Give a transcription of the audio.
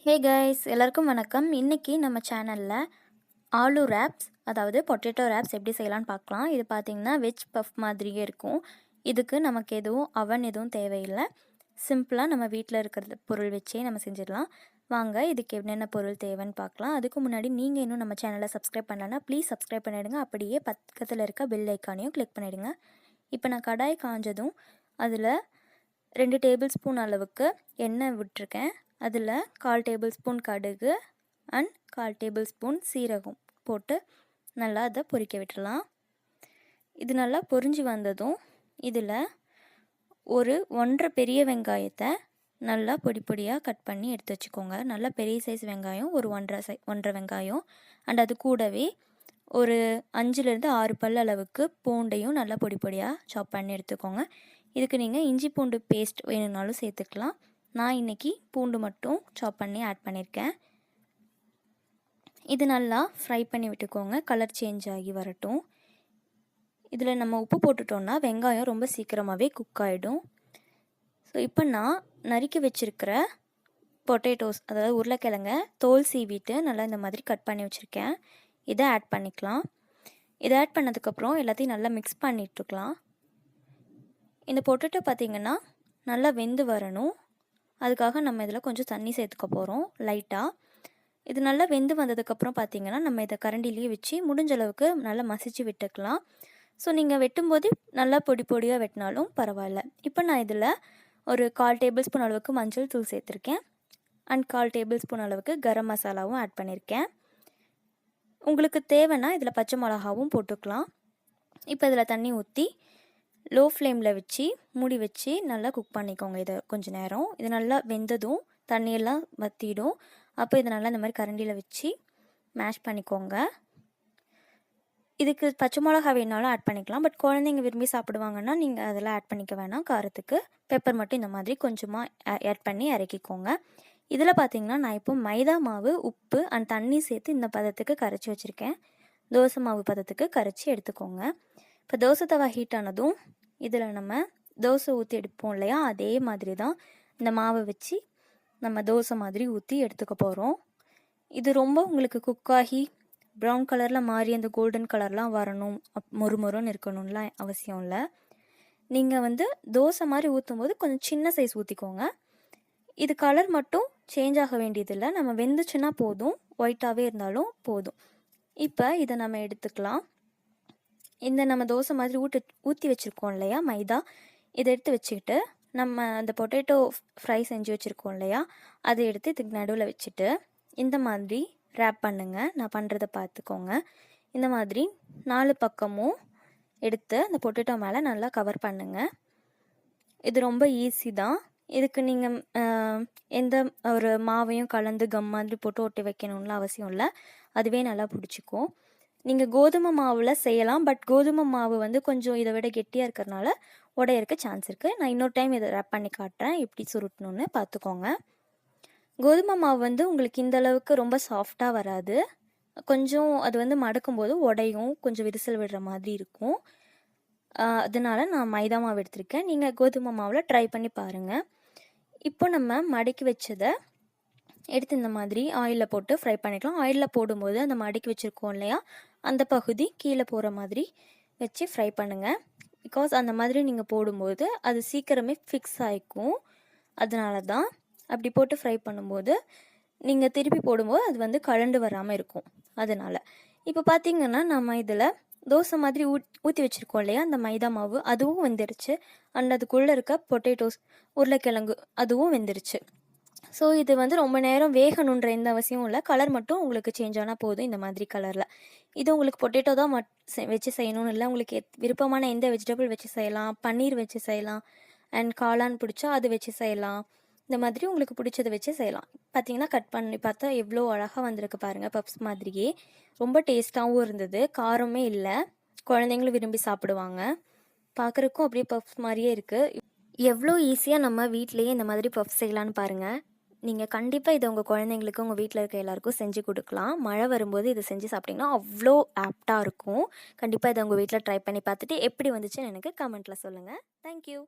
Hey guys, எல்லாருக்கும் வணக்கம். இன்றைக்கி நம்ம சேனலில் ஆலு ரேப்ஸ், அதாவது பொட்டேட்டோ ரேப்ஸ் எப்படி செய்யலான்னு பார்க்கலாம். இது பார்த்திங்கன்னா வெஜ் பஃப் மாதிரியே இருக்கும். இதுக்கு நமக்கு எதுவும் தேவையில்லை. சிம்பிளாக நம்ம வீட்டில் இருக்கிற பொருள் வச்சே நம்ம செஞ்சிடலாம். வாங்க இதுக்கு என்னென்ன பொருள் தேவைன்னு பார்க்கலாம். அதுக்கு முன்னாடி நீங்கள் இன்னும் நம்ம சேனலை சப்ஸ்கிரைப் பண்ணலன்னா ப்ளீஸ் சப்ஸ்கிரைப் பண்ணிவிடுங்க. அப்படியே பக்கத்தில் இருக்க பெல் ஐக்கானையும் கிளிக் பண்ணிவிடுங்க. இப்போ நான் கடாய் காஞ்சதும் அதில் 2 டேபிள் ஸ்பூன் அளவுக்கு எண்ணெய் விட்டுருக்கேன். அதில் 1/4 டேபிள் ஸ்பூன் கடுகு அண்ட் 1/4 டேபிள் ஸ்பூன் சீரகம் போட்டு நல்லா அதை பொரிக்க விட்டுடலாம். இது நல்லா பொரிஞ்சு வந்ததும் இதில் ஒரு 1.5 பெரிய வெங்காயத்தை நல்லா பொடி பொடியாக கட் பண்ணி எடுத்து வச்சுக்கோங்க. நல்லா பெரிய சைஸ் வெங்காயம் ஒரு 1.5 வெங்காயம் அண்ட் அது கூடவே ஒரு 5லேருந்து 6 பல் அளவுக்கு பூண்டையும் நல்லா பொடி பொடியாக சாப் பண்ணி எடுத்துக்கோங்க. இதுக்கு நீங்கள் இஞ்சி பூண்டு பேஸ்ட் வேணும்னாலும் சேர்த்துக்கலாம். நான் இன்றைக்கி பூண்டு மட்டும் சாப் பண்ணி ஆட் பண்ணியிருக்கேன். இது நல்லா ஃப்ரை பண்ணி விட்டுக்கோங்க. கலர் சேஞ்ச் ஆகி வரட்டும். இதில் நம்ம உப்பு போட்டுட்டோன்னா வெங்காயம் ரொம்ப சீக்கிரமாகவே குக் ஆகிடும். ஸோ இப்போ நான் நறுக்கி வச்சுருக்கிற பொட்டேட்டோஸ், அதாவது உருளைக்கிழங்க தோல் சீவிட்டு நல்லா இந்த மாதிரி கட் பண்ணி வச்சுருக்கேன். இதை ஆட் பண்ணிக்கலாம். இதை ஆட் பண்ணதுக்கப்புறம் எல்லாத்தையும் நல்லா மிக்ஸ் பண்ணிட்டுருக்கலாம். இந்த பொட்டேட்டோ பார்த்திங்கன்னா நல்லா வெந்து வரணும். அதுக்காக நம்ம இதில் கொஞ்சம் தண்ணி சேர்த்துக்க போகிறோம் லைட்டாக. இது நல்லா வெந்து வந்ததுக்கப்புறம் பார்த்திங்கன்னா நம்ம இதை கரண்டிலேயே வச்சு முடிஞ்ச அளவுக்கு நல்லா மசிச்சு விட்டுக்கலாம். ஸோ நீங்கள் வெட்டும்போது நல்லா பொடி பொடியாக வெட்டினாலும் பரவாயில்ல. இப்போ நான் இதில் ஒரு 1/4 டேபிள் ஸ்பூன் அளவுக்கு மஞ்சள் தூள் சேர்த்துருக்கேன் அண்ட் 1/4 டேபிள் ஸ்பூன் அளவுக்கு கரம் மசாலாவும் ஆட் பண்ணியிருக்கேன். உங்களுக்கு தேவைன்னா இதில் பச்சை மிளகாவும் போட்டுக்கலாம். இப்போ இதில் தண்ணி ஊற்றி லோ ஃப்ளேமில் வச்சு மூடி வச்சு நல்லா குக் பண்ணிக்கோங்க. இதை கொஞ்சம் நேரம். இது நல்லா வெந்ததும் தண்ணியெல்லாம் வற்றிடும். அப்போ இதை நல்லா இந்த மாதிரி கரண்டியில் வச்சு மேஷ் பண்ணிக்கோங்க. இதுக்கு பச்சை மிளகா வேணாலும் ஆட் பண்ணிக்கலாம். பட் குழந்தைங்க விரும்பி சாப்பிடுவாங்கன்னா நீங்கள் அதெல்லாம் ஆட் பண்ணிக்க வேணாம். காரத்துக்கு பெப்பர் மட்டும் இந்த மாதிரி கொஞ்சமாக ஆட் பண்ணி இறக்கிக்கோங்க. இதில் பார்த்திங்கன்னா நான் இப்போ மைதா மாவு, உப்பு அண்ட் தண்ணி சேர்த்து இந்த பதத்துக்கு கரைச்சி வச்சுருக்கேன். தோசை மாவு பதத்துக்கு கரைச்சி எடுத்துக்கோங்க. இப்போ தோசை தவா ஹீட் ஆனதும் இதில் நம்ம தோசை ஊற்றி எடுப்போம் இல்லையா, அதே மாதிரி தான் இந்த மாவை வச்சு நம்ம தோசை மாதிரி ஊற்றி எடுத்துக்க போகிறோம். இது ரொம்ப உங்களுக்கு குக்காகி ப்ரௌன் கலரில் மாறி அந்த கோல்டன் கலர்லாம் வரணும், மொறுமொறுன்னு இருக்கணும்லாம் அவசியம் இல்லை. நீங்கள் தோசை மாதிரி ஊற்றும் போது கொஞ்சம் சின்ன சைஸ் ஊற்றிக்கோங்க. இது கலர் மட்டும் சேஞ்ச் ஆக வேண்டியதில்லை. நம்ம வெந்துச்சுன்னா போதும், ஒயிட்டாகவே இருந்தாலும் போதும். இப்போ இதை நம்ம எடுத்துக்கலாம். இந்த நம்ம தோசை மாதிரி ஊற்றி வச்சுருக்கோம் இல்லையா மைதா, இதை எடுத்து வச்சுக்கிட்டு நம்ம அந்த பொட்டேட்டோ ஃப்ரை செஞ்சு வச்சுருக்கோம் இல்லையா, அதை எடுத்து இதுக்கு நடுவில் வச்சுட்டு இந்த மாதிரி ரேப் பண்ணுங்கள். நான் பண்ணுறதை பார்த்துக்கோங்க. இந்த மாதிரி 4 பக்கமும் எடுத்து அந்த பொட்டேட்டோ மேலே நல்லா கவர் பண்ணுங்கள். இது ரொம்ப ஈஸி தான். இதுக்கு நீங்கள் எந்த ஒரு மாவையும் கலந்து கம் மாதிரி போட்டு ஒட்டி வைக்கணும்னு அவசியம் இல்லை. அதுவே நல்லா பிடிச்சிக்கும். நீங்கள் கோதுமை மாவில் செய்யலாம். பட் கோதுமை மாவு கொஞ்சம் இதை விட கெட்டியாக இருக்கிறனால உடையறக்க சான்ஸ் இருக்குது. நான் இன்னொரு டைம் இதை ரேப் பண்ணி காட்டுறேன் எப்படி சுருட்டணுன்னு பார்த்துக்கோங்க. கோதுமை மாவு உங்களுக்கு இந்த அளவுக்கு ரொம்ப சாஃப்டாக வராது. கொஞ்சம் அது மடக்கும்போது உடையும், கொஞ்சம் விரிசல் விடுற மாதிரி இருக்கும். அதனால் நான் மைதா மாவு எடுத்திருக்கேன். நீங்கள் கோதுமை மாவில் ட்ரை பண்ணி பாருங்கள். இப்போ நம்ம மடக்கி வச்சதை எடுத்து இந்த மாதிரி ஆயிலில் போட்டு ஃப்ரை பண்ணிக்கலாம். ஆயிலில் போடும்போது அந்த மடக்கி வச்சுருக்கோம் இல்லையா, அந்த பகுதி கீழே போகிற மாதிரி வச்சு ஃப்ரை பண்ணுங்கள். பிகாஸ் அந்த மாதிரி நீங்கள் போடும்போது அது சீக்கிரமே ஃபிக்ஸ் ஆகிக்கும். அதனால தான் அப்படி போட்டு ஃப்ரை பண்ணும்போது நீங்கள் திருப்பி போடும்போது அது கழண்டு வராமல் இருக்கும். அதனால் இப்போ பார்த்திங்கன்னா நம்ம இதில் தோசை மாதிரி ஊற்றி வச்சுருக்கோம் இல்லையா, அந்த மைதா மாவு அதுவும் வெந்துருச்சு. அண்ட் அதுக்குள்ளே இருக்க பொட்டேட்டோஸ், உருளைக்கிழங்கு அதுவும் வெந்துருச்சு. ஸோ இது ரொம்ப நேரம் வேகணுன்ற எந்த அவசியமும் இல்லை. கலர் மட்டும் உங்களுக்கு சேஞ்ச் ஆனால் போதும். இந்த மாதிரி கலரில் இது உங்களுக்கு பொட்டேட்டோ தான் வச்சு செய்யணும்னு இல்லை. உங்களுக்கு விருப்பமான எந்த வெஜிடபிள் வச்சு செய்யலாம். பன்னீர் வச்சு செய்யலாம். அண்ட் காளான் பிடிச்சா அது வச்சு செய்யலாம். இந்த மாதிரி உங்களுக்கு பிடிச்சதை வச்சு செய்யலாம். பார்த்திங்கன்னா கட் பண்ணி பார்த்தா எவ்வளோ அழகாக வந்திருக்கு பாருங்கள். பப்ஸ் மாதிரியே ரொம்ப டேஸ்ட்டாகவும் இருந்தது. காரமே இல்லை. குழந்தைங்களும் விரும்பி சாப்பிடுவாங்க. பார்க்குறக்கும் அப்படியே பப்ஸ் மாதிரியே இருக்குது. எவ்வளோ ஈஸியாக நம்ம வீட்டிலையே இந்த மாதிரி பப்ஸ் செய்யலான்னு பாருங்கள். நீங்கள் கண்டிப்பாக இதை உங்கள் குழந்தைங்களுக்கு, உங்கள் வீட்டில் இருக்க எல்லாருக்கும் செஞ்சு கொடுக்கலாம். மழை வரும்போது இதை செஞ்சு சாப்பிட்டிங்கன்னா அவ்வளோ ஆப்டாக இருக்கும். கண்டிப்பாக இதை உங்கள் வீட்டில் ட்ரை பண்ணி பார்த்துட்டு எப்படி வந்துச்சுன்னு எனக்கு கமெண்ட்டில் சொல்லுங்கள். தேங்க்யூ.